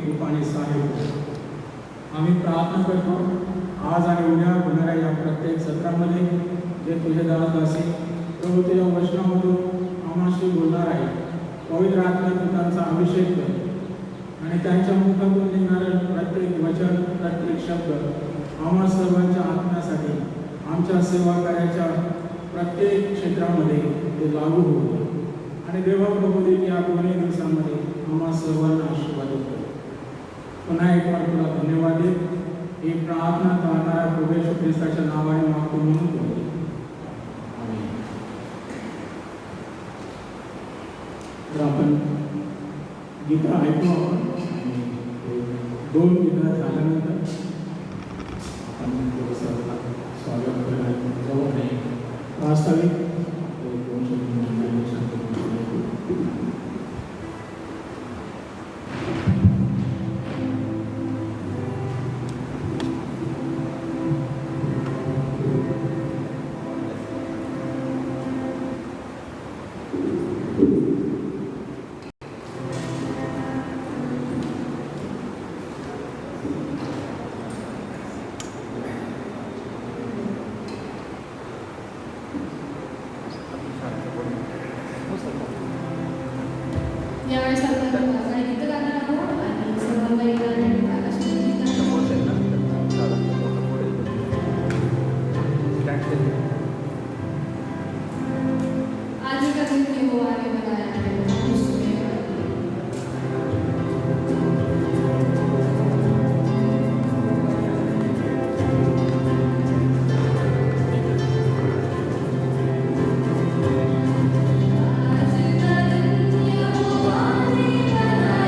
कृपाने सहाय्य कर. आम्ही प्रार्थना करतो आज आणि उद्या होणाऱ्या या प्रत्येक सत्रामध्ये जे तुझे दासी प्रभू तुझ्या वचनामधून आम्हाशी बोलणार आहे, पवित्र आत्म्याने त्यांचा अभिषेक कर आणि त्यांच्या मुखातून निघणारे प्रत्येक वचन प्रत्येक शब्द आम्हा सर्वांच्या आत्म्यासाठी आमच्या सेवा कार्याच्या प्रत्येक क्षेत्रामध्ये ते लागू होऊ आणि देवा प्रभू देव या दोन्ही दिवसांमध्ये आम्हा सर्वांना आशीर्वाद कर. पुन्हा एक बार तुला धन्यवाद दे. ही प्रार्थना करणाऱ्या प्रभू येशू ख्रिस्ताच्या नावाने मागतो म्हणून करतो. तर आपण गीता ऐकू. आपण 2 गीता झाल्यानंतर आपण थोडंसं स्वागत करायला जाऊ आणि वास्तविक 2 शब्द यावेळेस आपण गीत गाणार आहोत आणि सर्वांना आज का दिन यहोवा ने बनाया है, हम उसमें आज का दिन यहोवा ने बनाया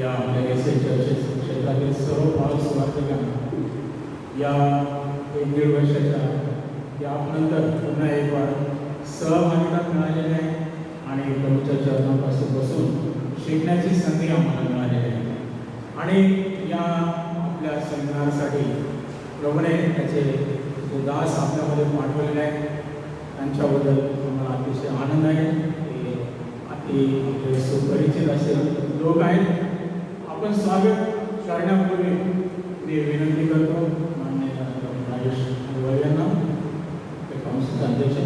या आपल्या एस चर्चेस क्षेत्रातील सर्व भाव सुवार्थिकांना या 1-1.5 वर्षाच्या यानंतर पुन्हा एक वार सहभागिता मिळालेली आहे आणि प्रभूच्या चरणापासून बसून शिकण्याची संधी आम्हाला मिळालेली आहे. आणि या आपल्या सेमिनारसाठी प्रभूने त्याचे जे दास आपल्यामध्ये पाठवलेले आहेत त्यांच्याबद्दल आम्हाला अतिशय आनंद आहे. ते आपले सुपरिचित असे लोक आहेत. आपण स्वागत करण्यापूर्वी मी विनंती करतो माननीय राजेश गोयल यांना, ते काउन्सिलचे अध्यक्ष,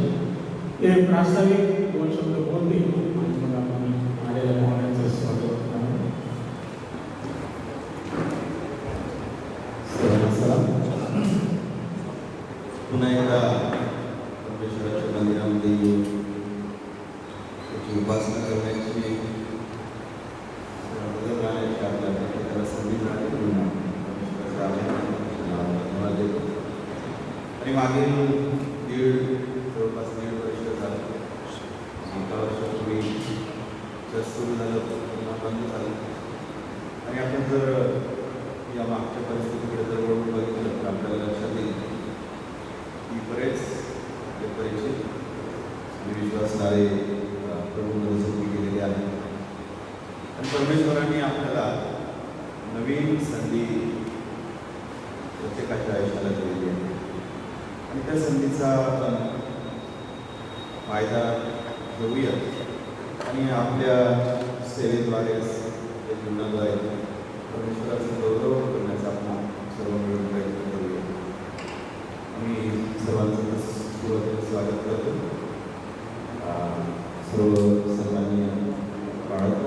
ते प्रास्ताविक 2 शब्द बोलतील आणि मग आपण आलेल्या पाहुण्यांचं स्वागत करणार. पुन्हा एकदा परमेश्वराच्या मंदिरामध्ये येऊन त्याची उपासना करण्याची गाण्याची आपल्याला त्याला संधी मिळाली म्हणून धन्यवाद देतो. आणि मागील जवळपास 1.5 वर्ष झालं, 1 वर्षापूर्वी चर्च सुरू झालं पुन्हा बंद झालं. आणि आपण जर या मागच्या परिस्थितीकडे जर वळून बघितलं तर आपल्याला लक्षात येईल की बरेच परिचित आणि विश्वासणारे प्रभूमध्ये जोडले गेलेले आहेत. आणि परमेश्वरांनी आपल्याला नवीन संधी प्रत्येकाच्या आयुष्याला दिलेली आहे आणि त्या संधीचा आपण फायदा घेऊया आणि आपल्या सेवेद्वारे त्या जीवनाद्वारे परमेश्वराचा गौरव करण्याचा आपण सर्व मिळून प्रयत्न करूया. आम्ही सर्वांचं सुरुवातीला स्वागत करतो. सर्व सन्माननीय बाळक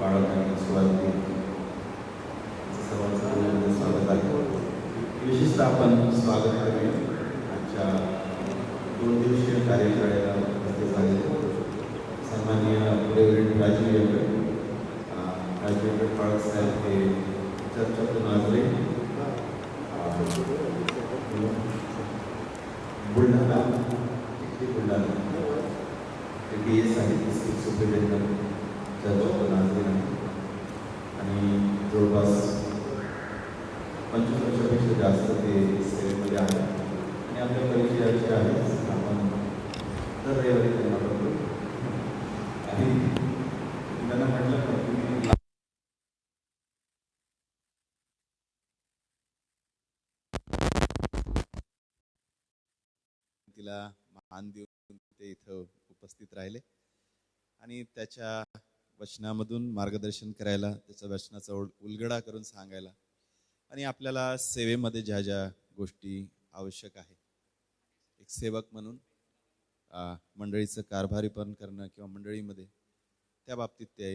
बाळक आणि सुरुवाती सर्वांचं स्वागत आहे. विशेषतः आपण स्वागत करूया आजच्या 2 दिवसीय कार्यशाळेला उपस्थित झालेले सन्माननीय रेव्हरंड राजीव यांकडे बाळक साहेब हे चर्चातून आजले बुलढाणा ते BS आहे, डिस्ट्रिक्ट सुपरिटेंडंट चर्चातून आजले आणि जवळपास 25 वर्षापेक्षा जास्त ते सेवेमध्ये आहे आणि आपल्या परिचयाचे आहे. आपण दर रविवारी त्यांना बघतो आणि त्यांना म्हटलं तर तुम्ही तिला मान देऊन ते इथं उपस्थित राहिले आणि त्याच्या वचनामधून मार्गदर्शन करायला, त्याच्या वचनाचा उलगडा करून सांगायला आणि आपल्याला सेवेमध्ये ज्या ज्या गोष्टी आवश्यक आहे, एक सेवक म्हणून मंडळीचं कारभारीपण करणं किंवा मंडळीमध्ये त्या बाबतीत ते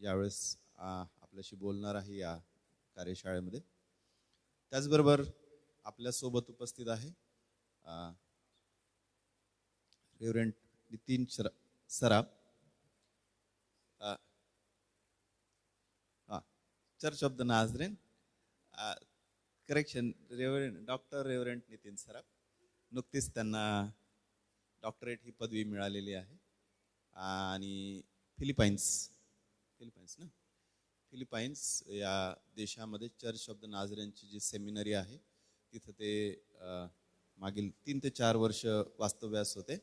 यावेळेस आपल्याशी बोलणार आहे या कार्यशाळेमध्ये. त्याचबरोबर आपल्यासोबत उपस्थित आहे reverend Nitin Saraf, church of the Nazarene, correction, doctor reverend Nitin Saraf. नुकतीच त्यांना डॉक्टरेट ही पदवी मिळालेली आहे आणि फिलिपाईन्स या देशामध्ये चर्च ऑफ द नाझरेनची जी सेमिनरी आहे तिथं ते मागील 3 ते 4 वर्ष वास्तव्यास होते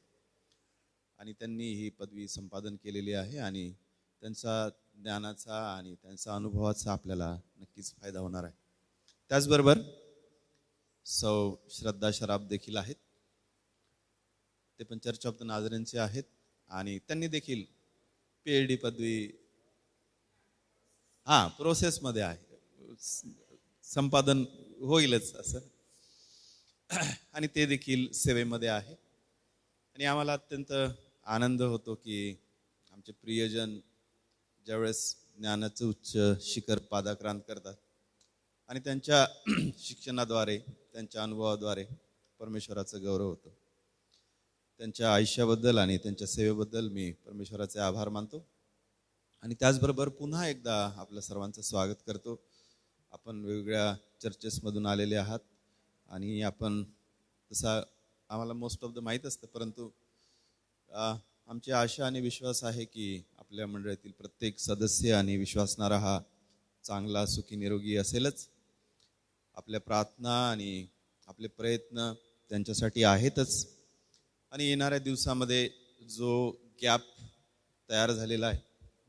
आणि त्यांनी ही पदवी संपादन केलेली आहे आणि त्यांचा ज्ञानाचा आणि त्यांचा अनुभवाचा आपल्याला नक्कीच फायदा होणार आहे. त्याचबरोबर सौ श्रद्धा शराफ देखील आहेत. ते पण चर्च ऑफ द नाझरेनचे आहेत आणि त्यांनी देखील PhD पदवी प्रोसेसमध्ये आहे, संपादन होईलच असं, आणि ते देखील सेवेमध्ये आहे. आणि आम्हाला अत्यंत आनंद होतो की आमचे प्रियजन ज्यावेळेस ज्ञानाचं उच्च शिखर पादाक्रांत करतात आणि त्यांच्या शिक्षणाद्वारे, त्यांच्या अनुभवाद्वारे परमेश्वराचा गौरव होतो. त्यांच्या आयुष्याबद्दल आणि त्यांच्या सेवेबद्दल मी परमेश्वराचे आभार मानतो आणि त्याचबरोबर पुन्हा एकदा आपल्या सर्वांचं स्वागत करतो. आपण वेगवेगळ्या चर्चेसमधून आलेले आहात आणि आपण तसा आम्हाला मोस्ट ऑफ द माहीत असतं, परंतु आमची आशा आणि विश्वास आहे की आपल्या आपल्या मंडळातील प्रत्येक सदस्य आणि विश्वासणारा हा चांगला सुखी निरोगी असेलच. आपल्या प्रार्थना आणि आपले प्रयत्न त्यांच्यासाठी आहेतच. आणि येणाऱ्या दिवसामध्ये जो गॅप तयार झालेला आहे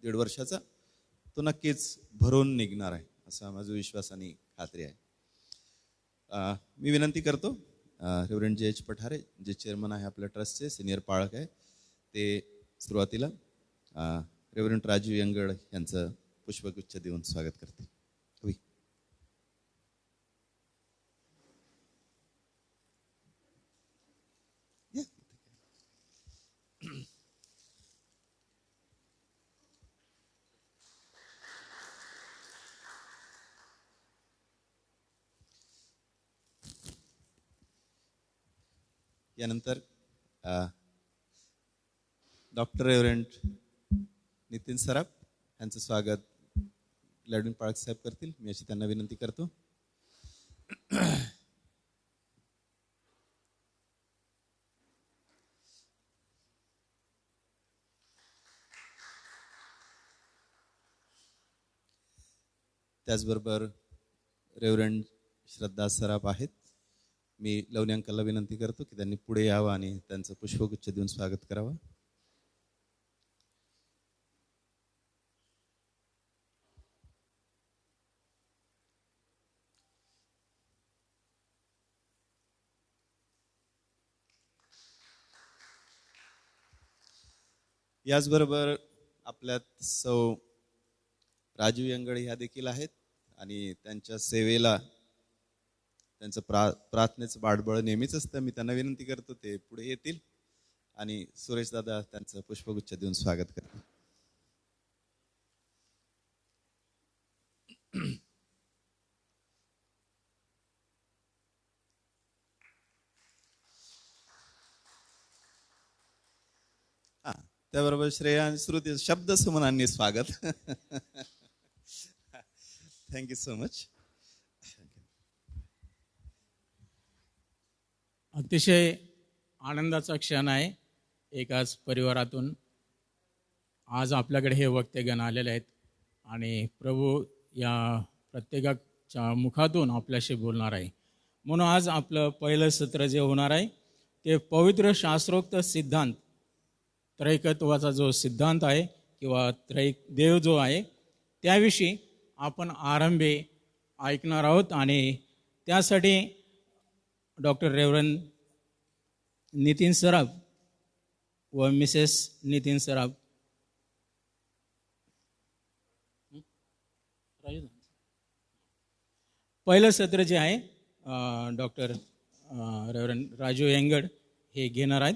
1.5 वर्षाचा, तो नक्कीच भरून निघणार आहे असा माझा विश्वास आणि खात्री आहे. मी विनंती करतो रेव्हरंड जे एच पठारे, जे चेअरमन आहे आपल्या ट्रस्टचे, सिनियर पाळक आहे, ते सुरुवातीला रेव्हरंड राजू यंगड यांचं पुष्पगुच्छ देऊन स्वागत करते. यानंतर डॉक्टर रेव्हरंड नितीन सराफ यांचं स्वागत लॅडविन पाळक साहेब करतील. मी अशी त्यांना विनंती करतो. त्याचबरोबर रेव्हरंड श्रद्धा सराफ आहेत. मी लवली अंकलला विनंती करतो की त्यांनी पुढे यावं आणि त्यांचं पुष्पगुच्छ देऊन स्वागत करावं. याचबरोबर आपल्यात सौ राजू यंगड ह्या देखील आहेत आणि त्यांच्या सेवेला त्यांचं प्रार्थनेचं पाठबळ नेहमीच असतं. मी त्यांना विनंती करतो ते पुढे येतील आणि सुरेश दादा त्यांचं पुष्पगुच्छ देऊन स्वागत करतील. त्याबरोबर श्रेया आणि श्रुती शब्द सुमनांनी स्वागत. Thank you so much. अतिशय आनंदाचा क्षण आहे. एकाच परिवारातून आज आपल्याकडे हे वक्तेगण आलेले आहेत आणि प्रभू या प्रत्येकाच्या मुखातून आपल्याशी बोलणार आहे. म्हणून आज आपलं पहिलं सत्र जे होणार आहे ते पवित्र शास्त्रोक्त सिद्धांत, त्रैकत्वाचा जो सिद्धांत आहे किंवा त्रैक देव जो आहे त्याविषयी आपण आरंभी ऐकणार आहोत. आणि त्यासाठी डॉक्टर रेव्हरंड नितीन सराफ व मिसेस नितीन सराफ पहिलं सत्र जे आहे डॉक्टर रेव्हरंड राजू यंगड हे घेणार आहेत.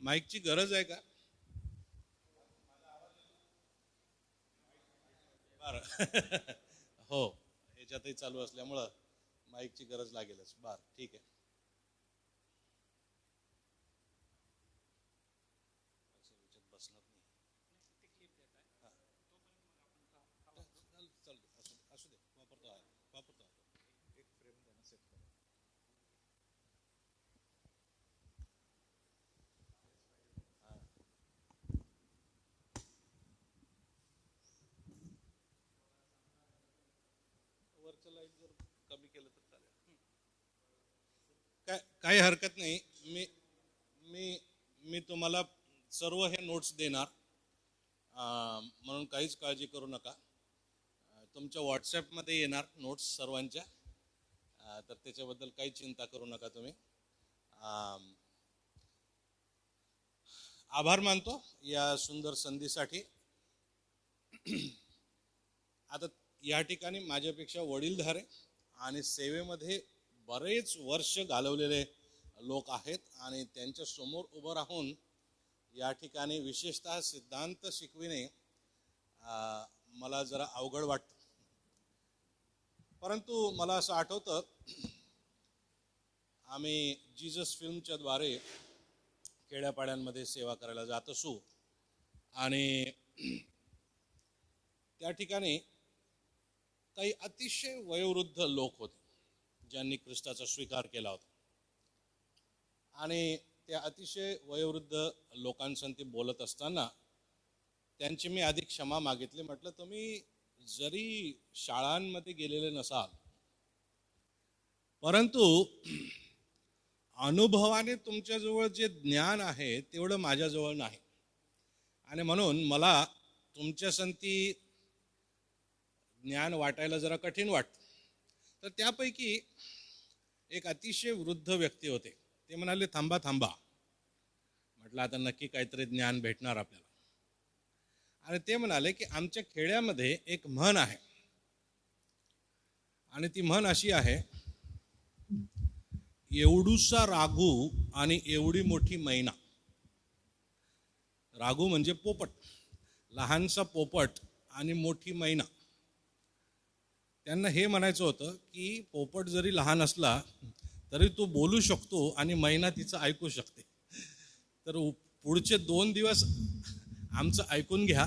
माईकची गरज आहे का? बरं. हो, ह्याच्यातही चालू असल्यामुळं माईकची गरज लागेलच. बरं, ठीक आहे. वरचं लाईट जर कमी केलं तर चालेल. काही हरकत नाही. मी मी मी तुम्हाला सर्व हे नोट्स देणार, म्हणून काहीच काळजी करू नका. तुमच्या व्हॉट्सॲपमध्ये येणार नोट्स सर्वांच्या, तर त्याच्याबद्दल काही चिंता करू नका तुम्ही. आभार मानतो या सुंदर संधीसाठी. आता या ठिकाणी माझ्यापेक्षा वडीलधारे आणि सेवेमध्ये बरेच वर्ष घालवलेले लोक आहेत आणि त्यांच्या समोर उभं राहून या ठिकाणी विशेषतः सिद्धांत शिकविणे मला जरा अवघड वाटतं. परंतु मला असं आठवतं, आम्ही जीजस फिल्मच्या द्वारे खेड्यापाड्यांमध्ये सेवा करायला जात असू आणि त्या ठिकाणी काही अतिशय वयोवृद्ध लोक होते ज्यांनी ख्रिस्ताचा स्वीकार केला होता. आणि त्या अतिशय वयोवृद्ध लोकांसंगती बोलत असताना त्यांची मी आधी क्षमा मागितली. म्हटलं, तुम्ही जरी शाळांमध्ये गेलेले नसाल, परंतु अनुभवाने तुमच्याजवळ जे ज्ञान आहे तेवढं माझ्याजवळ नाही, आणि म्हणून मला तुमच्यासंगती ज्ञान वाटायला जरा कठीण वाटतं. तर त्यापैकी एक अतिशय वृद्ध व्यक्ती होते. ते म्हणाले, थांबा थांबा. म्हटलं, आता नक्की काहीतरी ज्ञान भेटणार आपल्याला. आणि ते म्हणाले की आमच्या खेड्यामध्ये एक म्हण आहे, आणि ती म्हण अशी आहे, एवढूसा राघू आणि एवढी मोठी मैना. राघू म्हणजे पोपट, लहानसा पोपट आणि मोठी मैना. त्यांना हे म्हणायचं होतं की पोपट जरी लहान असला तरी तो बोलू शकतो आणि मैना तिचं ऐकू शकते. तर पुढचे 2 दिवस आमचं ऐकून घ्या,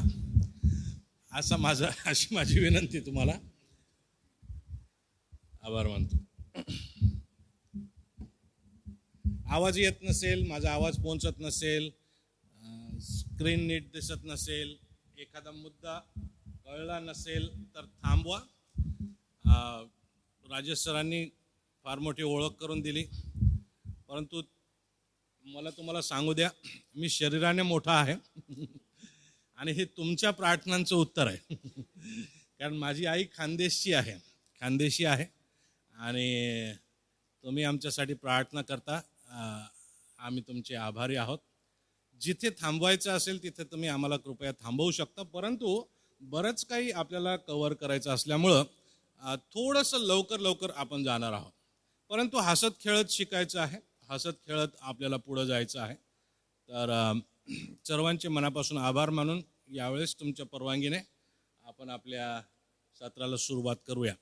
अशी माझी विनंती तुम्हाला. आभार मानतो. आवाज येत नसेल, माझा आवाज पोहोचत नसेल, स्क्रीन नीट दिसत नसेल, एखादा मुद्दा कळला नसेल तर थांबवा. राजेश सरांनी फार मोठी ओळख करून दिली, परंतु मला तुम्हाला सांगू द्या, मी शरीराने मोठा आहे आणि हे तुमच्या प्रार्थनांचं उत्तर आहे. कारण माझी आई खानदेशी आहे आणि तुम्ही आमच्यासाठी प्रार्थना करता. आम्ही तुमचे आभारी आहोत. जिथे थांबवायचं असेल तिथे तुम्ही आम्हाला कृपया थांबवू शकता, परंतु बरंच काही आपल्याला कव्हर करायचं असल्यामुळं थोडंसं लवकर आपण जाणार आहोत. परंतु हसत खेळत शिकायचं आहे, हसत खेळत आपल्याला पुढं जायचं आहे. तर सर्वांचे मनापासून आभार मानून यावेळेस तुमच्या परवानगीने आपण आपल्या सत्राला सुरुवात करूया.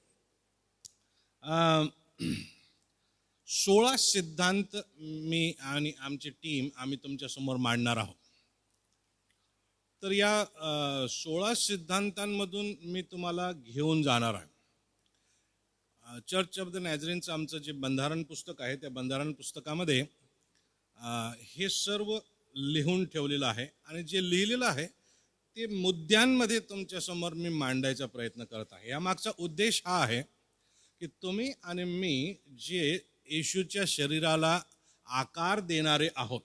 16 सिद्धांत मी आणि आमची टीम आम्ही तुमच्यासमोर मांडणार आहोत. तर या 16 सिद्धांतांमधून मी तुम्हाला घेऊन जाणार आहे. चर्च ऑफ द नॅझरीनचं आमचं जे बंधारण पुस्तक आहे, त्या बंधारण पुस्तकामध्ये हे सर्व लिहून ठेवलेलं आहे, आणि जे लिहिलेलं आहे ते मुद्द्यांमध्ये तुमच्यासमोर मी मांडायचा प्रयत्न करत आहे. यामागचा उद्देश हा आहे की तुम्ही आणि मी जे येशूच्या शरीराला आकार देणारे आहोत,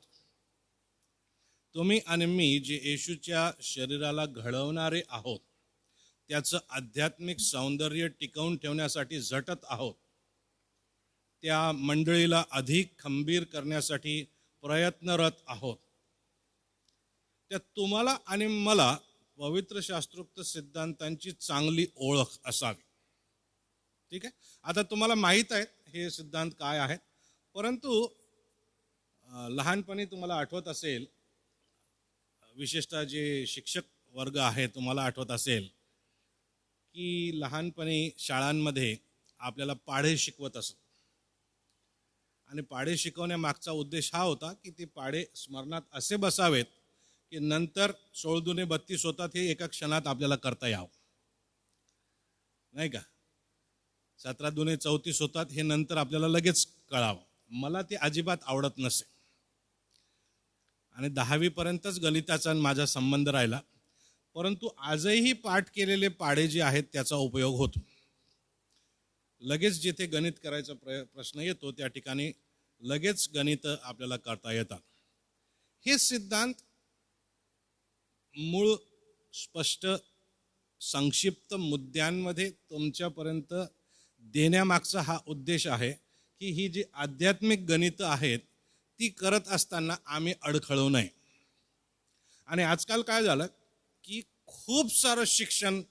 तुम्ही आणि मी जे येशूच्या शरीराला घडवणारे आहोत, त्याचं आध्यात्मिक सौंदर्य टिकवून ठेवण्यासाठी झटत आहोत, त्या मंडळीला अधिक खंबीर करण्यासाठी प्रयत्नरत आहोत. त्या तुम्हाला आणि मला पवित्र शास्त्रोक्त सिद्धांतांची चांगली ओळख असावी. ठीक आहे. आता तुम्हाला माहीत आहे हे सिद्धांत काय आहेत, परंतु लहानपणी तुम्हाला आठवत असेल, विशेषतः जे शिक्षक वर्ग आहे तुम्हाला आठवत असेल की लहानपणी शाळांमध्ये आपल्याला पाढे शिकवत असत, आणि पाढे शिकवण्यामागचा उद्देश हा होता की ते पाढे स्मरणात असे बसावेत की नंतर 16 दुने 32 होतात हे एका क्षणात आपल्याला करता यावं, नाही का. 17 दुने 34 होतात हे नंतर आपल्याला लगेच कळावं. मला ते अजिबात आवडत नसे, आणि 10वी पर्यंतच गणिताचा माझा संबंध राहिला. परंतु आजही पाठ केलेले पाढे जे आहेत त्याचा उपयोग होतो. लगेच जिथे गणित करायचा प्रश्न येतो त्या ठिकाणी लगेच गणित आपल्याला करता येतात. हे सिद्धांत मूळ स्पष्ट संक्षिप्त मुद्द्यांमध्ये तुमच्यापर्यंत देण्यामागचा हा उद्देश आहे की ही जी आध्यात्मिक गणितं आहेत ती करत असताना आम्ही अडखळू नये. आणि आजकाल काय झालं की खूप सारं शिक्षण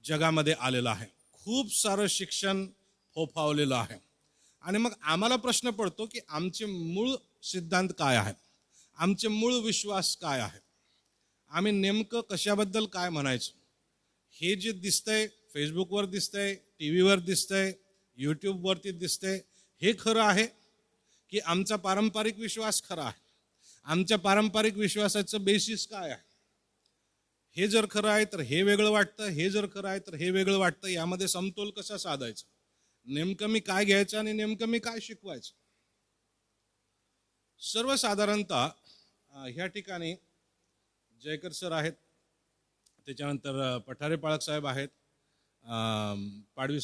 जगामध्ये आलेलं आहे, खूप सारं शिक्षण फोफावलेलं आहे. आणि मग आम्हाला प्रश्न पडतो की आमचे मूळ सिद्धांत काय आहेत, आमचे मूळ विश्वास काय आहे, आम्ही नेमकं कशाबद्दल काय म्हणायचं. हे जे दिसतंय फेसबुकवर दिसतंय, टी व्हीवर दिसतंय, यूट्यूबवरती दिसतंय, हे खरं आहे की आमचा पारंपरिक विश्वास खरा आहे. आमच्या पारंपरिक विश्वासाचं बेसिस काय आहे. हे जर खरं आहे तर हे वेगळं वाटतं, हे जर खरं आहे तर हे वेगळं वाटतं. यामध्ये समतोल कसा साधायचा, नेमकं मी काय घ्यायचं आणि नेमकं मी काय शिकवायचं. सर्वसाधारणतः ह्या ठिकाणी जयकर सर आहेत, त्याच्यानंतर पठारे पाळक साहेब आहेत, पाडवी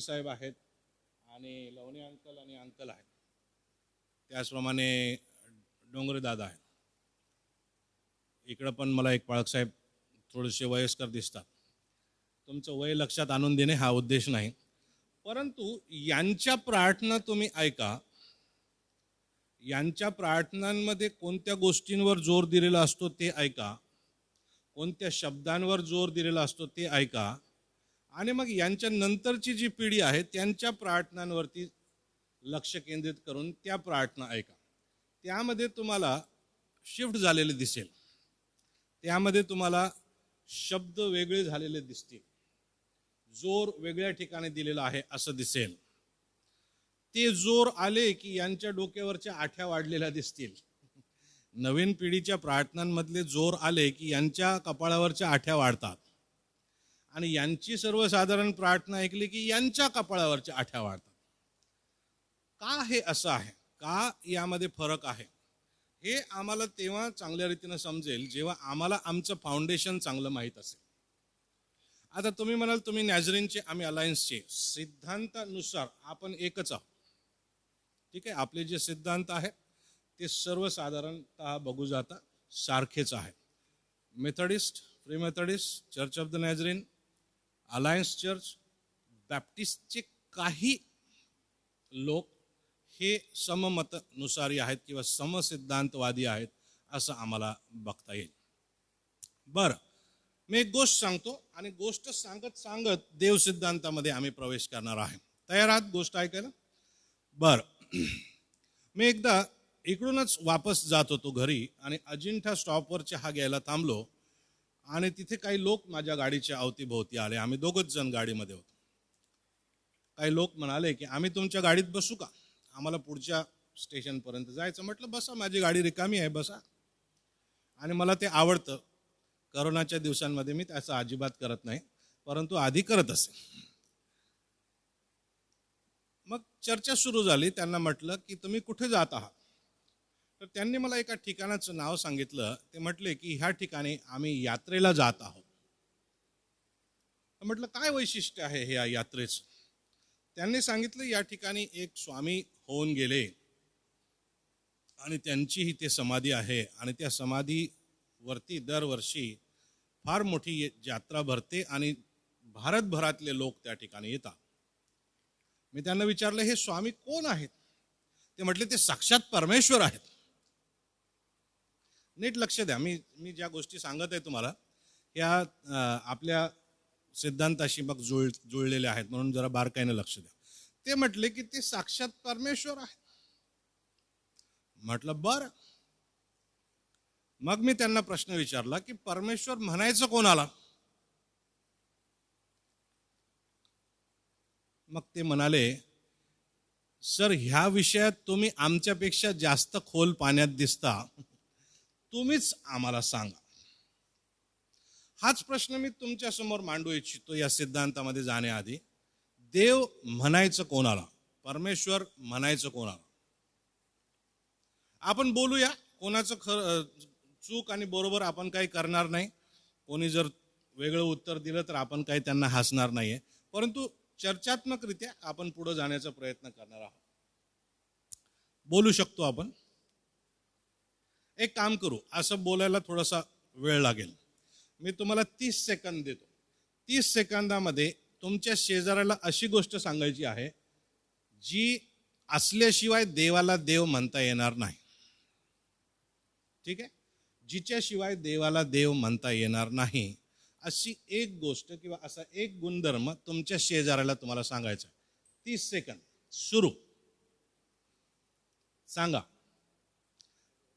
साहेब आहेत, आणि लवणे अंकल आणि अंकल आहेत, त्याचप्रमाणे डोंगरे दादा आहेत. इकडं पण मला एक पाळक साहेब थोडेसे वयस्कर दिसतात. तुमचं वय लक्षात आणून देणे हा उद्देश नाही, परंतु यांच्या प्रार्थना तुम्ही ऐका. यांच्या प्रार्थनांमध्ये कोणत्या गोष्टींवर जोर दिलेला असतो ते ऐका, कोणत्या शब्दांवर जोर दिलेला असतो ते ऐका, आणि मग यांच्या नंतरची जी पिढी आहे त्यांच्या प्रार्थनांवरती लक्ष केंद्रित करून त्या प्रार्थना ऐका. त्यामध्ये तुम्हाला शिफ्ट झालेले दिसेल, त्यामध्ये तुम्हाला शब्द वेगळे झालेले दिसतील, जोर वेगळ्या ठिकाणी दिलेला आहे असं दिसेल. ते जोर आले की यांच्या डोक्यावरच्या आठ्या वाढलेल्या दिसतील. नवीन पिढीच्या प्रार्थनांमधले जोर आले की यांच्या कपाळावरच्या आठ्या वाढतात, आणि यांची सर्वसाधारण प्रार्थना ऐकली की यांच्या कपाळावरच्या आठ्या वाढतात. का हे असं आहे, का यामध्ये फरक आहे, हे आम्हाला तेव्हा चांगल्या रीतीनं समजेल जेव्हा आम्हाला आमचं फाउंडेशन चांगलं माहीत असेल. आता तुम्ही म्हणाल तुम्ही नॅझरीनचे, आम्ही अलायन्सचे, सिद्धांतानुसार आपण एकच आहोत. ठीक आहे, आपले जे सिद्धांत आहेत ते सर्वसाधारणतः बघू जाता सारखेच आहेत. Methodist, free Methodist, church of the Nazarene, alliance church, बॅप्टिस्टचे काही लोक हे सममतनुसारी आहेत किंवा समसिद्धांतवादी आहेत असं आम्हाला बघता येईल. बरं, मी एक गोष्ट सांगतो आणि गोष्ट सांगत सांगत देव सिद्धांतामध्ये आम्ही प्रवेश करणार आहे. तयार आहात गोष्ट ऐकायला? बरं, मी एकदा इकडूनच वापस जात होतो घरी आणि अजिंठा स्टॉपवर चहा घ्यायला थांबलो आणि तिथे काही लोक माझ्या गाडीच्या अवतीभोवती आले. आम्ही दोघंच जण गाडीमध्ये होतो. काही लोक म्हणाले की आम्ही तुमच्या गाडीत बसू का, आम्हाला पुढच्या स्टेशनपर्यंत जायचं. म्हटलं बसा, माझी गाडी रिकामी आहे, बसा. आणि मला ते आवडतं. करोनाच्या दिवसांमध्ये मी त्याचं अजिबात करत नाही, परंतु आधी करत असे. मग चर्चा सुरू झाली. त्यांना म्हटलं की तुम्ही कुठे जात आहात, तर त्यांनी मला एका ठिकाणाचं नाव सांगितलं. ते म्हटले की ह्या ठिकाणी आम्ही यात्रेला जात आहोत. म्हटलं काय वैशिष्ट्य आहे ह्या यात्रेचं. त्यांनी सांगितलं या ठिकाणी एक स्वामी होऊन गेले आणि त्यांची ही ते समाधी आहे आणि त्या समाधीवरती दरवर्षी फार मोठी यात्रा भरते आणि भारतभरातले लोक त्या ठिकाणी येतात. मी त्यांना विचारलं हे स्वामी कोण आहेत. ते म्हटले ते साक्षात परमेश्वर आहेत. नीट लक्ष द्या, मी ज्या गोष्टी सांगत आहे तुम्हाला या आपल्या सिद्धांताशी मग जुळलेले आहेत, म्हणून जरा बारकाईने लक्ष द्या. ते म्हटले की ते साक्षात परमेश्वर आहेत. म्हटलं बरं. मग मी त्यांना प्रश्न विचारला की परमेश्वर म्हणायचं कोणाला. मग ते म्हणाले सर ह्या विषयात तुम्ही आमच्यापेक्षा जास्त खोल पाण्यात दिसता, तुम्हीच आम्हाला सांगा. हाच प्रश्न मी तुमच्या समोर मांडू इच्छितो या सिद्धांतामध्ये जाण्याआधी. देव म्हणायचं कोणाला, परमेश्वर म्हणायचं कोणाला. आपण बोलूया, कोणाचं चूक आणि बरोबर आपण काही करणार नाही. कोणी जर वेगळं उत्तर दिलं तर आपण काही त्यांना हसणार नाहीये, परंतु चर्चात्मकरित्या आपण पुढे जाण्याचा प्रयत्न करणार आहोत. बोलू शकतो आपण. एक काम करू, असं बोलायला थोडासा वेळ लागेल. मी तुम्हाला 30 सेकंद देतो. 30 सेकंदामध्ये तुमच्या शेजाऱ्याला अशी गोष्ट सांगायची आहे जी असल्याशिवाय देवाला देव म्हणता येणार नाही. ठीक आहे? जिच्याशिवाय देवाला देव म्हणता येणार नाही अशी एक गोष्ट किंवा असा एक गुणधर्म तुमच्या शेजाऱ्याला तुम्हाला सांगायचा. 30 सेकंद सुरू. सांगा.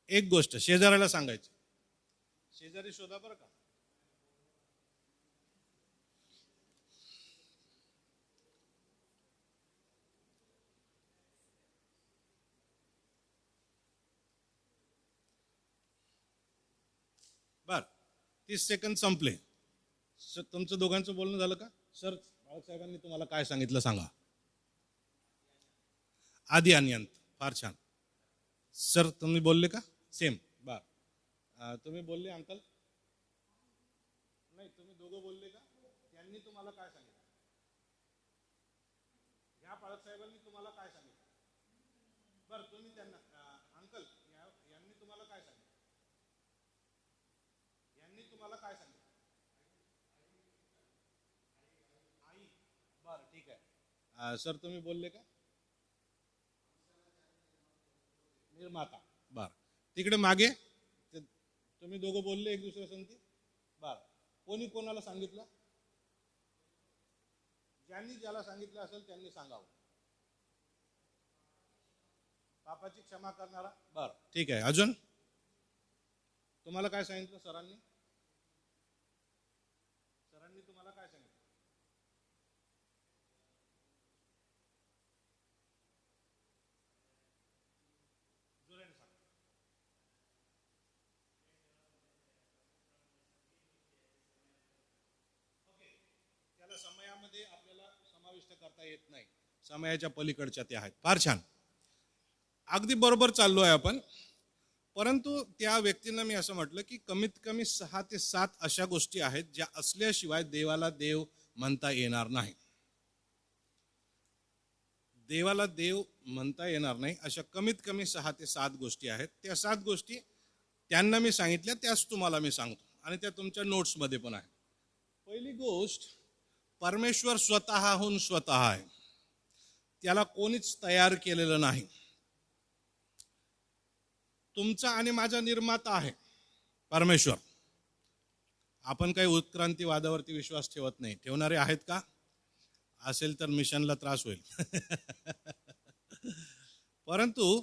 एक गोष्ट शेजाऱ्याला सांगायची. शेजारी शोधा बरं का. बर, 30 सेकंद संपले. तुमचं दोघांचं बोलणं झालं का? सर, बाळासाहेबांनी तुम्हाला काय सांगितलं सांगा. आधी आणि अंत. फार छान. सर, तुम्ही बोलले का? सेम. बर, तुम्ही बोलले अंकल? नाही, तुम्ही दोघं बोलले का? त्यांनी तुम्हाला काय सांगितलं? ह्या बाळासाहेबांनी तुम्हाला काय सांगितलं? बर, तुम्ही त्यांना अंकल यांनी तुम्हाला काय सांगितलं? यांनी तुम्हाला काय सांगितलं? आई. बर, ठीक आहे. सर, तुम्ही बोलले का? निर्माता. बर, तिकडे मागे तुम्ही दोघं बोलले एक दुसऱ्या संगती. बर, कोणी कोणाला सांगितलं? ज्यांनी ज्याला सांगितलं असेल त्यांनी सांगावं. पापाची क्षमा करणारा. बर, ठीक आहे. अजून तुम्हाला काय सांगितलं सरांनी? सरांनी तुम्हाला काय सांगितलं? जोराने सांगा. ओके, त्याला समयामध्ये आपल्याला समाविष्ट करता येत नाही. समयाच्या पलीकडच्या ते आहेत. फार छान. अगदी बरोबर चाललोय आपण. परंतु त्या व्यक्तींना मी असं म्हटलं की कमीत कमी 6 ते 7 अशा गोष्टी आहेत ज्या असल्याशिवाय देवाला देव म्हणता येणार नाही. देवाला देव म्हणता येणार नाही अशा कमीत कमी 6 ते 7 गोष्टी आहेत. त्या 7 गोष्टी त्यांना मी सांगितल्या, त्याच तुम्हाला मी सांगतो आणि त्या तुमच्या नोट्समध्ये पण आहेत. पहिली गोष्ट, परमेश्वर स्वतःहून स्वतः आहे. त्याला कोणीच तयार केलेलं नाही. तुमचा आणि माझा निर्माता आहे परमेश्वर. आपण काही उत्क्रांतीवादावरती विश्वास ठेवत नाही. ठेवणारे आहेत का? असेल तर मिशनला त्रास होईल. परंतु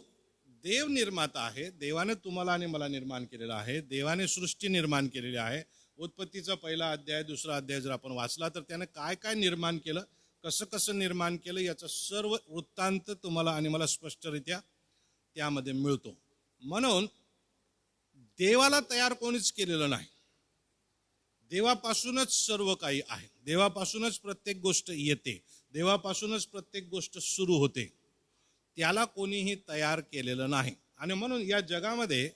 देव निर्माता आहे. देवाने तुम्हाला आणि मला निर्माण केलेलं आहे. देवाने सृष्टी निर्माण केलेली आहे. उत्पत्तीचा पहिला अध्याय, दुसरा अध्याय जर आपण वाचला तर त्याने काय काय निर्माण केलं, कसं कसं निर्माण केलं, याचा सर्व वृत्तांत तुम्हाला आणि मला स्पष्टरित्या त्यामध्ये मिळतो. म्हणून देवाला तयार कोणीच केलेलं नाही. देवापासूनच सर्व काही आहे. देवापासूनच प्रत्येक गोष्ट येते. देवापासूनच प्रत्येक गोष्ट सुरू होते. त्याला कोणीही तयार केलेलं नाही. आणि म्हणून या जगामध्ये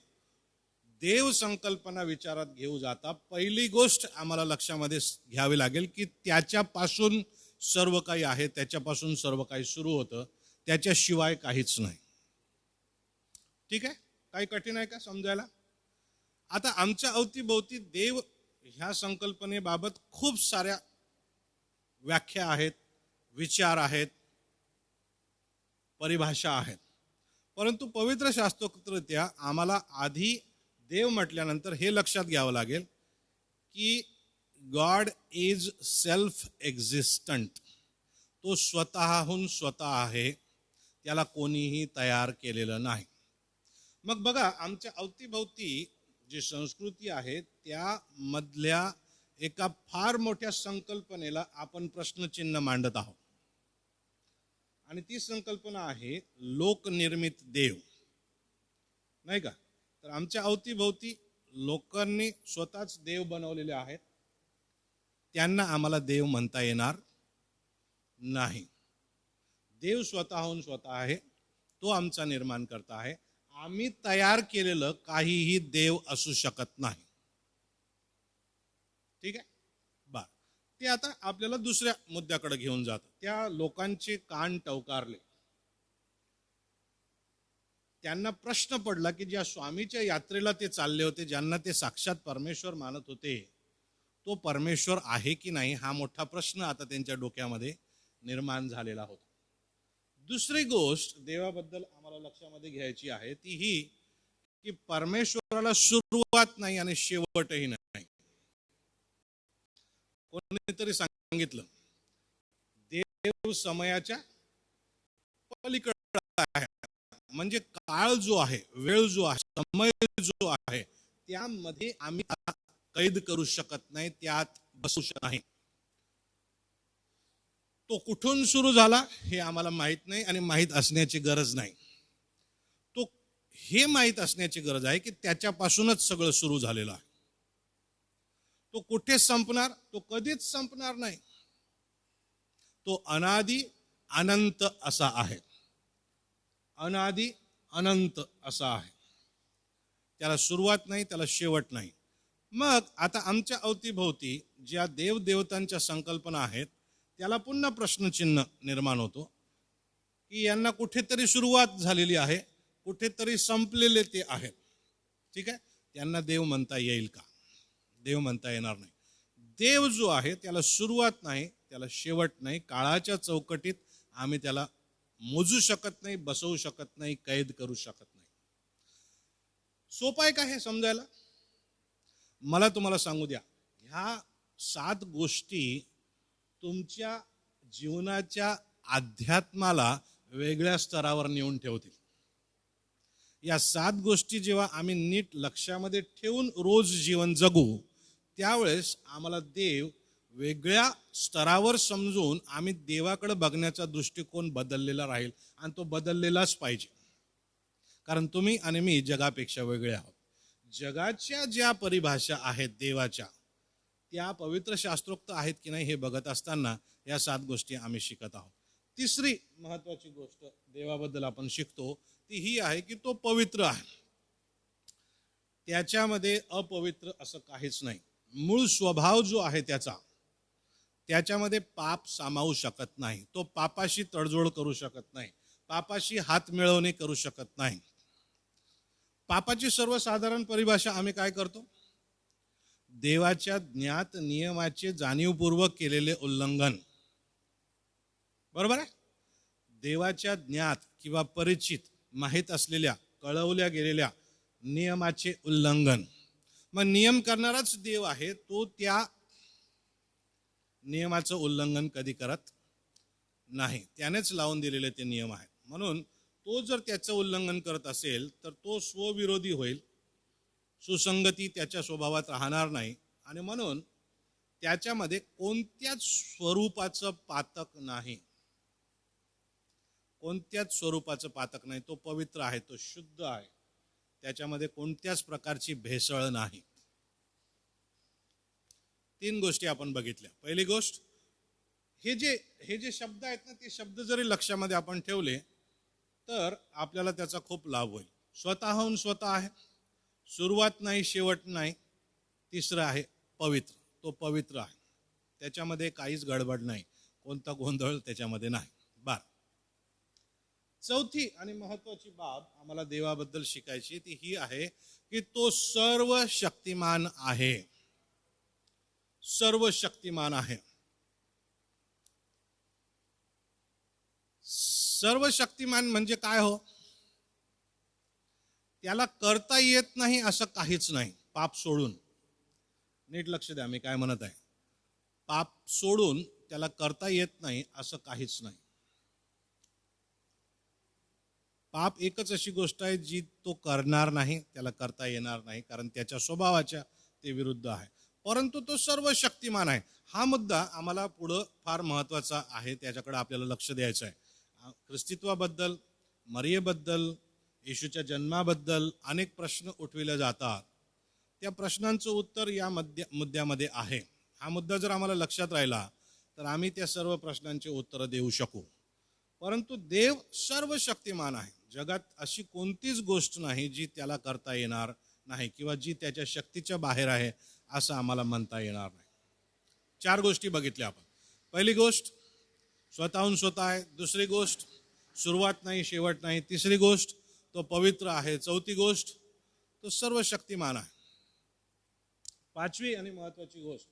देव संकल्पना विचारात घेऊ जाता पहिली गोष्ट आम्हाला लक्षामध्ये घ्यावी लागेल की त्याच्यापासून सर्व काही आहे, त्याच्यापासून सर्व काही सुरू होतं, त्याच्याशिवाय काहीच नाही. ठीक आहे? काही कठीण आहे का समजायला? आता आमच्या अवतीभोवती देव ह्या संकल्पनेबाबत खूप साऱ्या व्याख्या आहेत, विचार आहेत, परिभाषा आहेत. परंतु पवित्र शास्त्रोक्तरित्या आम्हाला आधी देव म्हटल्यानंतर हे लक्षात घ्यावं लागेल की गॉड इज सेल्फ एक्झिस्टंट. तो स्वतःहून स्वतः आहे. त्याला कोणीही तयार केलेलं नाही. मग बघा, आमच्या अवतीभोवती जी संस्कृती आहे त्यामधल्या एका फार मोठ्या संकल्पनेला आपण प्रश्नचिन्ह मांडत आहोत. आणि ती संकल्पना आहे लोकनिर्मित देव. नाही का? तर आमच्या अवतीभोवती लोकांनी स्वतःच देव बनवलेले आहेत. त्यांना आम्हाला देव म्हणता येणार नाही. देव स्वतःहून स्वतः आहे. तो आमचा निर्माणकर्ता आहे. आम्ही तयार केलेलं काहीही देव असू शकत नाही. ठीक आहे? बर, ते आता आपल्याला दुसऱ्या मुद्द्याकडे घेऊन जातं. त्या लोकांचे कान टवकारले. त्यांना प्रश्न पडला की ज्या स्वामीच्या यात्रेला ते चालले होते, ज्यांना ते साक्षात परमेश्वर मानत होते, तो परमेश्वर आहे की नाही हा मोठा प्रश्न आता त्यांच्या डोक्यामध्ये निर्माण झालेला होता. दुसरी गोष्ट देवाबद्दल आम्हाला लक्षामध्ये घ्यायची आहे ती ही की परमेश्वराला सुरुवात नाही आणि शेवटही नाही. कोणीतरी सांगितलं देव समयाच्या पलीकडे आहे. म्हणजे काळ जो आहे, वेळ जो आहे, समय जो आहे, त्यामध्ये आम्ही कैद करू शकत नाही, त्यात बसू शकत नाही. तो कुठून सुरू झाला हे आम्हाला माहित नाही आणि माहित असण्याची गरज नाही. तो हे माहित असण्याची गरज आहे की त्याच्यापासूनच सगळं सुरू झालेलं आहे. तो कुठे संपणार? तो कधीच संपणार नाही. तो अनादी अनंत असा आहे. अनादी अनंत असा आहे. त्याला सुरुवात नाही, त्याला शेवट नाही. मग आता आमच्या अवतीभोवती ज्या देवदेवतांच्या संकल्पना आहेत त्याला पुन्हा प्रश्नचिन्ह निर्माण होतो की यांना कुठेतरी सुरुवात झालेली आहे, कुठेतरी संपलेले ते आहेत. ठीक आहे, त्यांना देव म्हणता येईल का? देव म्हणता येणार नाही. देव जो आहे त्याला सुरुवात नाही, त्याला शेवट नाही. काळाच्या चौकटीत आम्ही त्याला मोजू शकत नाही, बसवू शकत नाही, कैद करू शकत नाही. सोपं आहे का हे समजायला? मला तुम्हाला सांगू द्या, ह्या 7 गोष्टी तुमच्या जीवनाच्या अध्यात्माला वेगळ्या स्तरावर नेऊन ठेवतील. या 7 गोष्टी जेव्हा आम्ही नीट लक्षामध्ये ठेवून रोज जीवन जगू, त्यावेळेस आम्हाला देव वेगळ्या स्तरावर समजून आम्ही देवाकडे बघण्याचा दृष्टिकोन बदललेला राहील. आणि तो बदललेलाच पाहिजे, कारण तुम्ही आणि मी जगापेक्षा वेगळे आहोत. जगाच्या ज्या परिभाषा आहेत देवाच्या, त्या पवित्र शास्त्रोक्त आहेत की नाही हे बघत असताना या 7 गोष्टी आम्ही शिकत आहोत. तिसरी महत्वाची गोष्ट देवाबद्दल आपण शिकतो ती ही आहे की तो पवित्र आहे. त्याच्यामध्ये अपवित्र असं काहीच नाही. मूळ स्वभाव जो आहे त्याच्यामध्ये पाप सामावू शकत नाही. तो पापाशी तडजोड करू शकत नाही, पापाशी हात मिळवणे करू शकत नाही. पापाची सर्वसाधारण परिभाषा आम्ही काय करतो? देवाच्या ज्ञात नियमाचे जाणीवपूर्वक केलेले उल्लंघन. बरोबर आहे? देवाच्या ज्ञात किंवा परिचित माहीत असलेल्या, कळवल्या गेलेल्या नियमाचे उल्लंघन. मग नियम करणाराच देव आहे, तो त्या नियमाचं उल्लंघन कधी करत नाही. त्यानेच लावून दिलेले ते नियम आहेत. म्हणून तो जर त्याचं उल्लंघन करत असेल तर तो स्वविरोधी होईल. सुसंगती त्याच्या स्वभावात राहणार नाही. आणि म्हणून त्याच्यामध्ये कोणत्याच स्वरूपाचं पातक नाही. कोणत्याच स्वरूपाचं पातक नाही. तो पवित्र आहे, तो शुद्ध आहे. त्याच्यामध्ये कोणत्याच प्रकारची भेसळ नाही. 3 गोष्टी आपण बघितल्या. पहिली गोष्ट, हे जे शब्द आहेत ना, ते शब्द जरी लक्षामध्ये आपण ठेवले तर आपल्याला त्याचा खूप लाभ होईल. स्वतःहून स्वतः आहे, सुरुवात नाही, शेवट नाही. तिसरं आहे पवित्र. तो पवित्र आहे, त्याच्यामध्ये काहीच गडबड नाही, कोणता गोंधळ त्याच्यामध्ये नाही. बरं, चौथी आणि महत्वाची बाब आम्हाला देवाबद्दल शिकायची ती ही आहे की तो सर्व शक्तिमान आहे. सर्व शक्तिमान आहे. सर्व शक्तिमान म्हणजे काय हो? त्याला करता येत नाही असं काहीच नाही, पाप सोडून. नीट लक्ष द्या मी काय म्हणत आहे. पाप सोडून त्याला करता येत नाही असं काहीच नाही. पाप एकच अशी गोष्ट आहे जी तो करणार नाही, त्याला करता येणार नाही, कारण त्याच्या स्वभावाच्या ते विरुद्ध आहे. परंतु तो सर्व शक्तिमान आहे. हा मुद्दा आम्हाला पुढं फार महत्वाचा आहे, त्याच्याकडे आपल्याला लक्ष द्यायचं आहे. ख्रिस्तित्वाबद्दल, मरियेबद्दल, येशूच्या जन्माबद्दल अनेक प्रश्न उठविले जातात. त्या प्रश्नांचं उत्तर या मुद्द्यामध्ये आहे. हा मुद्दा जर आम्हाला लक्षात राहिला तर आम्ही त्या सर्व प्रश्नांची उत्तरं देऊ शकू. परंतु देव सर्व शक्तिमान आहे. जगात अशी कोणतीच गोष्ट नाही जी त्याला करता येणार नाही किंवा जी त्याच्या शक्तीच्या बाहेर आहे असं आम्हाला म्हणता येणार नाही. 4 गोष्टी बघितल्या आपण. पहिली गोष्ट स्वतःहून स्वतः आहे. दुसरी गोष्ट सुरुवात नाही शेवट नाही. तिसरी गोष्ट तो पवित्र आहे. चौथी गोष्ट तो सर्व शक्तिमान आहे. पाचवी आणि महत्वाची गोष्ट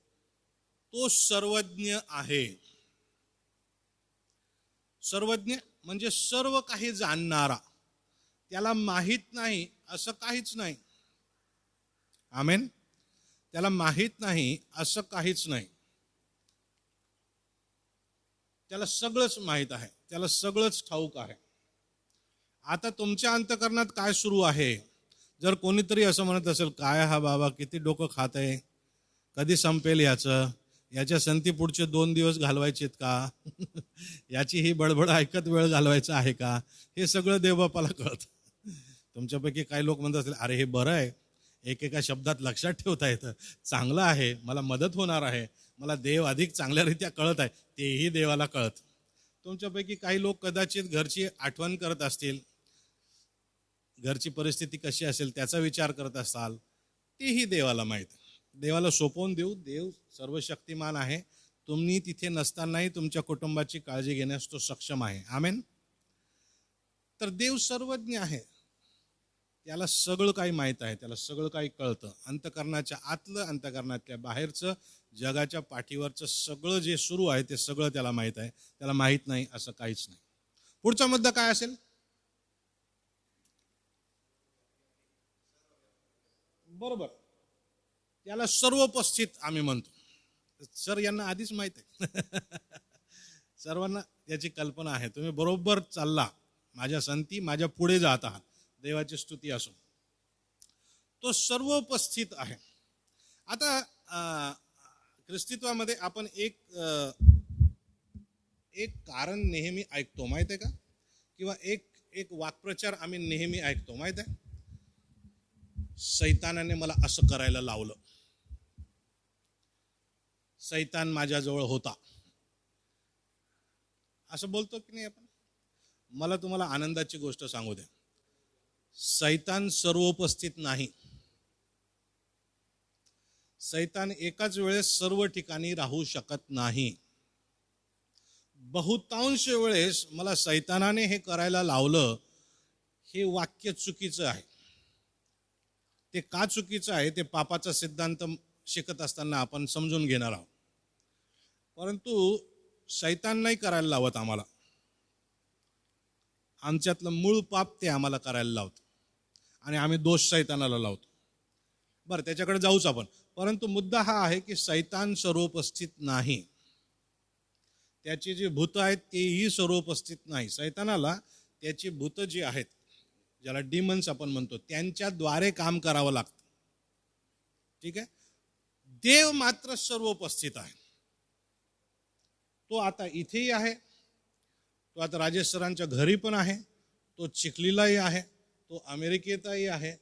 तो सर्वज्ञ आहे. सर्वज्ञ म्हणजे सर्व काही जाणणारा. त्याला माहित नाही असं काहीच नाही. आमेन. त्याला माहित नाही असं काहीच नाही. त्याला सगळंच माहित आहे. त्याला सगळंच ठाऊक आहे. आता तुमच्या अंतःकरणात काय सुरू आहे? जर कोणीतरी असं म्हणत असेल, काय हा बाबा किती डोकं खात आहे, कधी संपेल याच्या संती पुढचे 2 दिवस घालवायचेत का? याची ही बडबड ऐकत वेळ घालवायचा आहे का? हे सगळं देवबापाला कळतं. तुमच्यापैकी काही लोक म्हणत असेल, अरे हे बरं आहे, एकेका शब्दात लक्षात ठेवता येतं, चांगलं आहे, मला मदत होणार आहे, मला देव अधिक चांगल्यारीत्या कळत आहे. तेही देवाला कळत. तुमच्यापैकी काही लोक कदाचित घरची आठवण करत असतील, घरची परिस्थिती कशी असेल त्याचा विचार करत असाल, तेही देवाला माहीत. देवाला सोपवून देऊ. देव सर्व शक्तिमान आहे. तुम्ही तिथे नसतानाही तुमच्या कुटुंबाची काळजी घेण्यास तो सक्षम आहे. आमेन. तर देव सर्वज्ञ आहे. त्याला सगळं काही माहीत आहे. त्याला सगळं काही कळतं. अंतःकरणाच्या आतलं, अंतःकरणाच्या बाहेरचं, जगाच्या पाठीवरचं सगळं जे सुरू आहे ते सगळं त्याला माहीत आहे. त्याला माहीत नाही असं काहीच नाही. पुढचा मुद्दा काय असेल? बरोबर. त्याला सर्वोपस्थित आम्ही म्हणतो. सर यांना आधीच माहित आहे. सर्वांना याची कल्पना आहे. तुम्ही बरोबर चालला. माझ्या संती माझ्या पुढे जात आहात. देवाची स्तुती असो. तो सर्वोपस्थित आहे. आता ख्रिस्तीत्वामध्ये आपण एक कारण नेहमी ऐकतो, माहित आहे का? किंवा एक वाक्प्रचार आम्ही नेहमी ऐकतो, माहित आहे? सैतानाने मला असं करायला लावलं. सैतान माझ्याजवळ होता. असं बोलतो की नाही आपण? मला तुम्हाला आनंदाची गोष्ट सांगू द्या. सैतान सर्वोपस्थित नाही. सैतान एकाच वेळेस सर्व ठिकाणी राहू शकत नाही. बहुतांश वेळेस मला सैतानाने हे करायला लावलं हे वाक्य चुकीचं आहे. ते का चुकीचं आहे ते पापाचा सिद्धांत शिकत असताना आपण समजून घेणार आहोत. परंतु सैतान नाही करायला लावत आम्हाला. आमच्यातलं मूळ पाप ते आम्हाला करायला लावतं आणि आम्ही दोष सैतानाला लावतो. बरं, त्याच्याकडे जाऊच आपण. परंतु मुद्दा हा आहे की सैतान सर्वोपस्थित नाही. त्याची जी भूत आहेत तेही सर्वोपस्थित नाही. सैतानाला त्याची भूत जी आहेत, ज्याला डिमन्स आपण म्हणतो, त्यांच्याद्वारे काम करावं लागतं. ठीक आहे. देव मात्र सर्वोपस्थित आहे. तो आता इथेही आहे. तो आता राजेश सरांच्या घरी पण आहे. तो चिखलीलाही आहे. तो अमेरिकेतही आहे.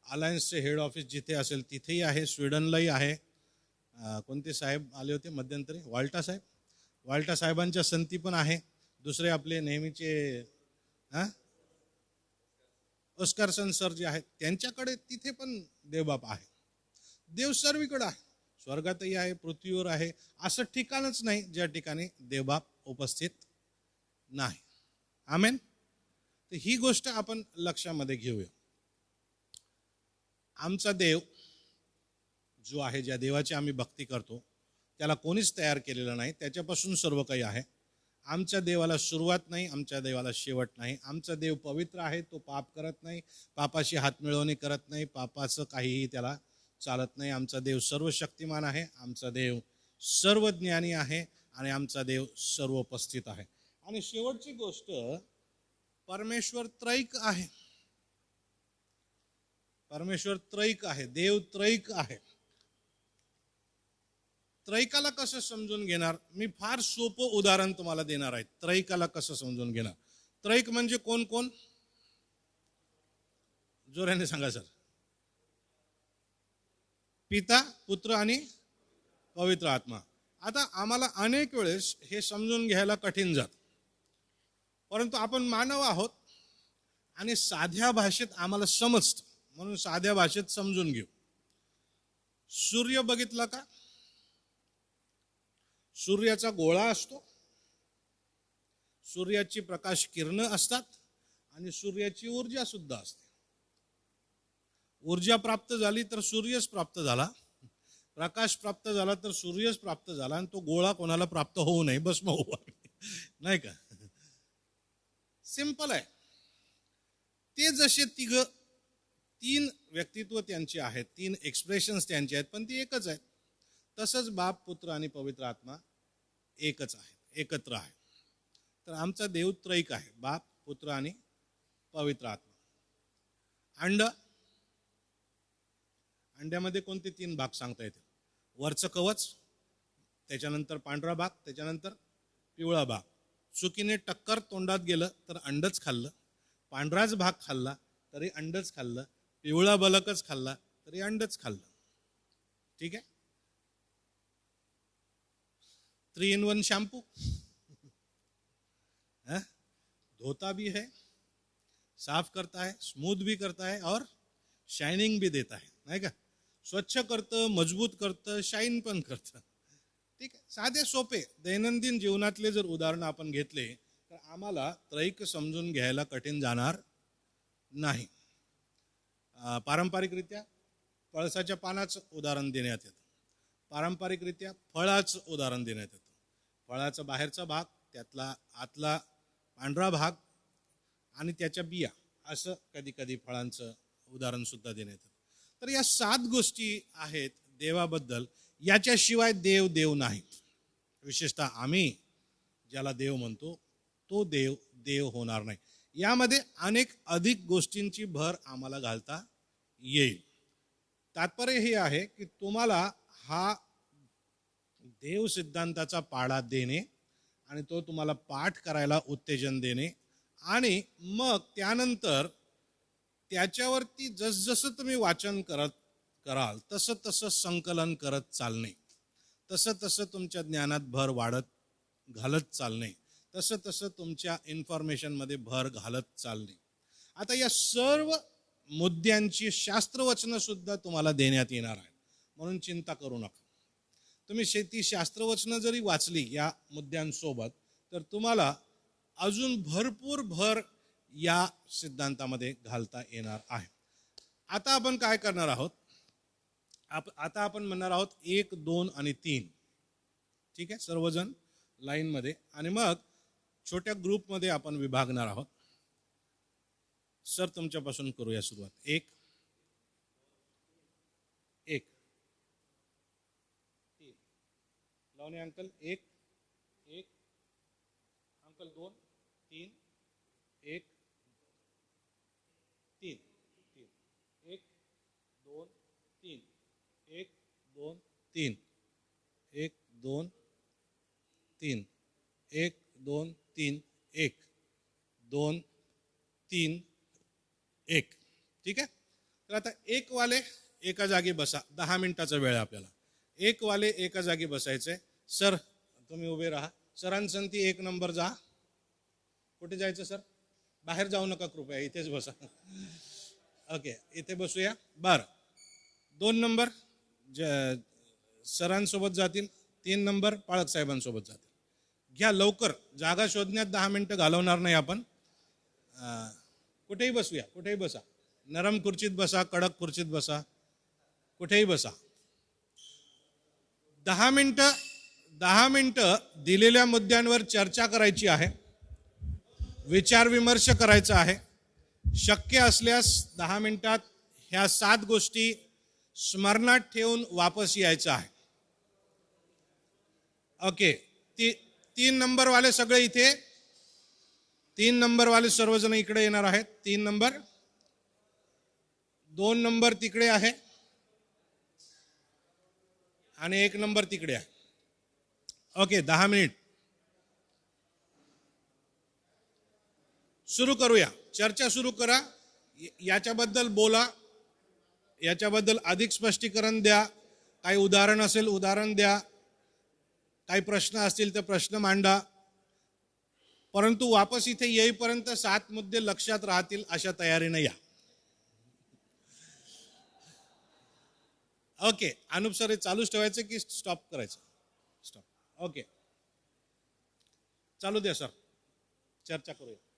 अलायन्सचे हेड ऑफिस जिथे असेल तिथेही आहे. स्वीडनलाही आहे. कोणते साहेब आले होते मध्यंतरी? वाल्टा साहेब. वाल्टा साहेबांच्या संती पण आहे. दुसरे आपले नेहमीचे ऑस्कारसन सर जे आहेत त्यांच्याकडे तिथे पण देवबाप आहे. देव सर्वीकडे आहे. स्वर्गातही आहे, पृथ्वीवर आहे. असं ठिकाणच नाही ज्या ठिकाणी देवबाप उपस्थित नाही. आमेन. तर ही गोष्ट आपण लक्षामध्ये घेऊया. आमचा देव जो आहे, ज्या देवाची आम्ही भक्ती करतो, त्याला कोणीच तयार केलेलं नाही. त्याच्यापासून सर्व काही आहे. आमच्या देवाला सुरुवात नाही, आमच्या देवाला शेवट नाही. आमचा देव पवित्र आहे. तो पाप करत नाही, पापाशी हात मिळवणी करत नाही, पापाचं काहीही त्याला चालत नाही. आमचा देव सर्व शक्तिमान आहे. आमचा देव सर्व ज्ञानी आहे आणि आमचा देव सर्वोपस्थित आहे. आणि शेवटची गोष्ट, परमेश्वर त्रैक आहे. परमेश्वर त्रैक आहे. देव त्रैक आहे. त्रैकाला कसं समजून घेणार? मी फार सोपं उदाहरण तुम्हाला देणार आहे. त्रैकाला कसं समजून घेणार? त्रैक म्हणजे कोण कोण? जोराने सांगा सर. पिता, पुत्र आणि पवित्र आत्मा. आता आम्हाला अनेक वेळेस हे समजून घ्यायला कठीण जात, परंतु आपण मानव आहोत आणि साध्या भाषेत आम्हाला समजतं, म्हणून साध्या भाषेत समजून घेऊ. सूर्य बघितला का? सूर्याचा गोळा असतो, सूर्याची प्रकाश किरणं असतात आणि सूर्याची ऊर्जा सुद्धा असते. ऊर्जा प्राप्त झाली तर सूर्यच प्राप्त झाला, प्रकाश प्राप्त झाला तर सूर्यच प्राप्त झाला, आणि तो गोळा कोणाला प्राप्त होऊ नये, भस्म होऊ नाही का. सिंपल आहे. ते जसे तीन व्यक्तित्व त्यांचे आहेत, तीन एक्सप्रेशन्स त्यांचे आहेत, पण ती एकच आहेत. तसंच बाप, पुत्र आणि पवित्र आत्मा एकच आहे, एकत्र आहे. तर आमचा देव त्रैक आहे, बाप, पुत्र आणि पवित्र आत्मा. अंड्यामध्ये कोणते 3 भाग सांगता येतील? वरचं कवच, त्याच्यानंतर पांढरा भाग, त्याच्यानंतर पिवळा भाग. चुकीने टक्कर तोंडात गेलं तर अंडच खाल्लं, पांढराच भाग खाल्ला तरी अंडच खाल्लं, पिवळा बलकच खाल्ला तरी अंडच खाल्लं. ठीक आहे. 3 in 1 शैम्पू धोता भी है, साफ करता है, स्मूथ भी करता है और शाइनिंग भी देता है, नाही का. स्वच्छ करतं, मजबूत करतं, शाईन पण करतं. ठीक आहे. साधे सोपे दैनंदिन जीवनातले जर उदाहरण आपण घेतले तर आम्हाला त्रैक समजून घ्यायला कठीण जाणार नाही. पारंपरिकरित्या पळसाच्या पानाचं उदाहरण देण्यात येतं, पारंपरिकरित्या फळाचं उदाहरण देण्यात येतं. फळाचा बाहेरचा भाग, त्यातला आतला पांढरा भाग आणि त्याच्या बिया, असं कधी कधी फळांचं उदाहरण सुद्धा देण्यात येतं. तर या 7 गोष्टी आहेत देवाबद्दल. याच्याशिवाय देव नाही. विशेषतः आम्ही ज्याला देव म्हणतो तो देव होणार नाही. यामध्ये अधिक गोष्टींची भर आम्हाला घालता येईल. तात्पर्य हे आहे की तुम्हाला हा देव सिद्धांताचा पाढा देणे आणि तो तुम्हाला पाठ करायला उत्तेजन देणे, आणि मग त्यानंतर त्याच्यावरती जसजसं तुम्ही वाचन कराल तसं तसं संकलन करत चालणे, तसं तसं तुमच्या ज्ञानात भर घालत चालणे, तसं तसं तुमच्या इन्फॉर्मेशनमध्ये भर घालत चालणे. आता या सर्व मुद्द्यांची शास्त्रवचनं सुद्धा तुम्हाला देण्यात येणार आहेत, म्हणून चिंता करू नका. तुम्ही ती शास्त्रवचनं जरी वाचली या मुद्द्यांसोबत तर तुम्हाला अजून भरपूर भर या सिद्धांतामध्ये घालता येणार आहे. आता आपण काय करणार आहोत? आता आपण म्हणणार आहोत 1, 2 आणि 3. ठीक आहे, सर्वजण लाईनमध्ये, आणि मग छोट्या ग्रुपमध्ये आपण विभागणार आहोत. सर, तुमच्यापासून करूया सुरुवात. 1 3 लावणे अंकल. 1 अंकल 2 3 1 3 1 2 3 1 2 3 1 2 3 1 2 3 1 2 3 1. ठीक आहे. तर आता 1 वाले एका जागी बसा. 10 मिनिटाचा वेळ आहे आपल्याला. 1 वाले एका जागी बसायचे. सर, तुम्ही उभे राहा. सरांसंती 1 नंबर जा. कुठे जायचं सर? बाहेर जाऊ नका कृपया, इथेच बसा. ओके, इथे बसूया. बरं, 2 नंबर सरांसोबत जातील, 3 नंबर पाळक साहेबांसोबत जातील. घ्या लवकर, जागा शोधण्यात 10 मिनिटं घालवणार नाही आपण. कुठेही बसूया, कुठेही बसा. नरम खुर्चीत बसा, कडक खुर्चीत बसा, कुठेही बसा. 10 मिनिटं दिलेल्या मुद्द्यांवर चर्चा करायची आहे, विचार विमर्श करायचा आहे. शक्य असल्यास 10 मिनिटात ह्या 7 गोष्टी स्मरणात ठेवून वापस यायचं आहे. ओके, 3 नंबर वाले सगळे इथे, 3 नंबर वाले सर्वजण इकडे येणार आहेत. 3 नंबर, 2 नंबर तिकडे आहे आणि 1 नंबर तिकडे आहे. ओके, 10 मिनिट सुरू करूया. चर्चा सुरू करा. याच्याबद्दल बोला, याच्याबद्दल अधिक स्पष्टीकरण द्या. काही उदाहरण असेल उदाहरण द्या, काही प्रश्न असतील तर प्रश्न मांडा. परंतु वापस इथे येईपर्यंत 7 मुद्दे लक्षात राहतील अशा तयारीने या. ओके, अनुप सर, चालूच ठेवायचं की स्टॉप करायचं? स्टॉप. ओके, चालू द्या सर, चर्चा करूया.